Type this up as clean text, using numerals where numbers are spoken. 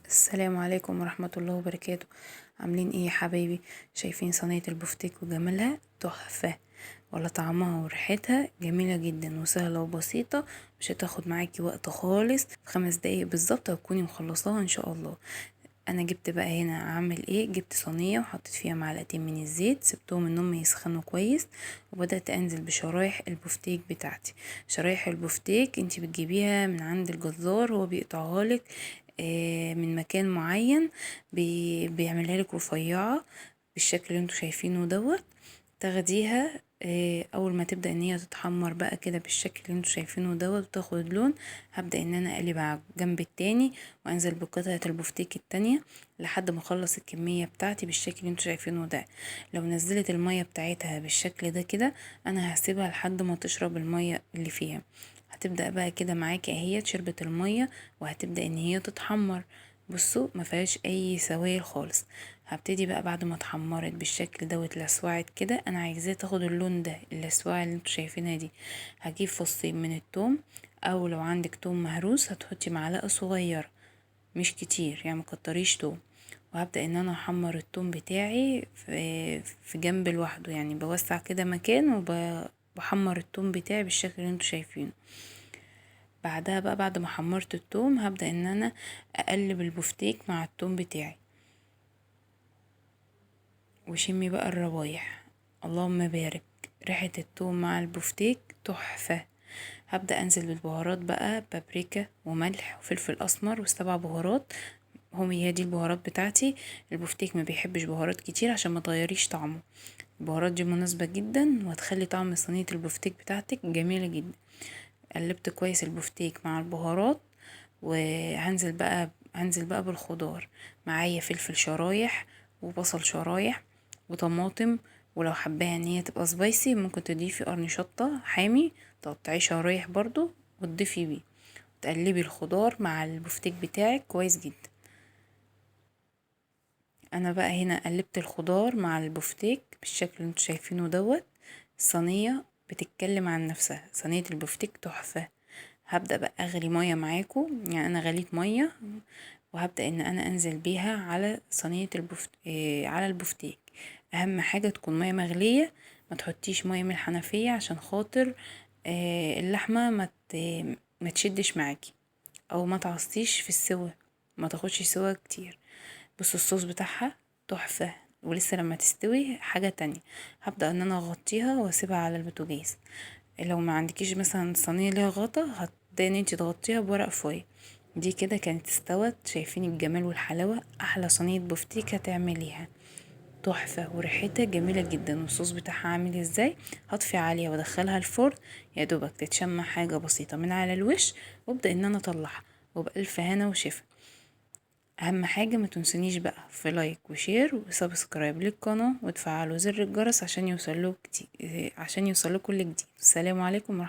السلام عليكم ورحمة الله وبركاته. عاملين ايه يا حبايبي؟ شايفين صينية البفتيك وجمالها تحفة، ولا طعمها وريحتها جميلة جدا وسهلة وبسيطة. مش هتاخد معاكي وقت خالص، في 5 دقايق بالظبط هتكوني مخلصاها ان شاء الله. انا جبت بقى هنا اعمل ايه، جبت صينية وحطيت فيها معلقتين من الزيت، سبتهم انهم يسخنوا كويس، وبدأت انزل بشرايح البفتيك بتاعتي. شرايح البفتيك انتي بتجيبيها من عند الجزار، هو بيقطعها لك من مكان معين، بيعملها لك رفيعة بالشكل اللي انتوا شايفينه دوت. تاخديها اول ما تبدا ان هي تتحمر بقى كده بالشكل اللي انتوا شايفينه دوت وتاخد لون، هبدا ان انا اقلب على الجنب التاني وانزل بقطعه البفتيك التانية لحد ما اخلص الكميه بتاعتي بالشكل اللي انتوا شايفينه ده. لو نزلت الميه بتاعتها بالشكل ده كده، انا هسيبها لحد ما تشرب الميه اللي فيها. هتبدا بقى كده معاكي اهي شربت الميه، وهتبدا ان هي تتحمر. بصوا ما فيهاش اي سوائل خالص. هبتدي بقى بعد ما اتحمرت بالشكل ده واتلسوعت كده، انا عايزاه تاخد اللون ده، اللسوعه اللي انتوا شايفينها دي. هجيب فصين من التوم، او لو عندك توم مهروس هتحطي معلقه صغيره، مش كتير يعني مكتريش توم. وهبدأ ان انا احمر التوم بتاعي في جنب لوحده، يعني بوسع كده مكان وبحمر التوم بتاعي بالشكل اللي انتوا شايفينه. بعدها بقى بعد ما حمرت التوم هبدأ ان انا اقلب البفتيك مع التوم بتاعي، وشمي بقى الروايح. اللهم بارك، ريحة التوم مع البفتيك تحفة. هبدأ انزل بالبهارات بقى، بابريكا وملح وفلفل اسمر والسبع بهارات، هي دي البهارات بتاعتي. البفتيك ما بيحبش بهارات كتير عشان ما تغيريش طعمه. البهارات دي مناسبة جدا وهتخلي طعم صينية البفتيك بتاعتك جميلة جدا. قلبت كويس البفتيك مع البهارات، هنزل بقى بالخضار. معايا فلفل شرايح وبصل شرايح وطماطم، ولو حباها ان هي تبقى سبايسي ممكن تضيفي قرن شطة حامي، تقطعيه شرايح برضو وتضيفي بيه. تقلبي الخضار مع البفتيك بتاعك كويس جدا. انا بقى هنا قلبت الخضار مع البفتيك بالشكل اللي انتوا شايفينه دوت. الصينية بتتكلم عن نفسها، صينية البفتيك تحفة. هبدأ بقى اغلي مية معاكم، يعني انا غليت مية، وهبدأ ان انا انزل بيها على صينية على البفتيك. اهم حاجة تكون مية مغلية، ما تحطيش مية من الحنفية عشان خاطر اللحمة ما تشدش معاكي، او ما تعصيش في السوا، ما تاخدش سوا كتير. بصوا الصوص بتاعها تحفة، ولسه لما تستوي حاجة تانية. هبدأ ان انا اغطيها واسيبها على البوتاجاز. لو ما عندكيش مثلا صينية ليها غطا، هتبدأي ان انتي تغطيها بورق فويل. دي كده كانت استوت، شايفين الجمال والحلاوة، احلى صينية بفتيك هتعمليها. تحفة وريحتها جميلة جدا، والصوص بتاعها عامل ازاي. هطفي عليها وادخلها الفرن، يا دوبك تتشمع حاجة بسيطة من على الوش، وابدأ ان انا اطلعها، وبألف هنا وشفا. اهم حاجة ما تنسونيش بقى في لايك وشير وسبسكرايب للقناة وتفعلوا زر الجرس عشان يوصلوا كل جديد. السلام عليكم ورحمة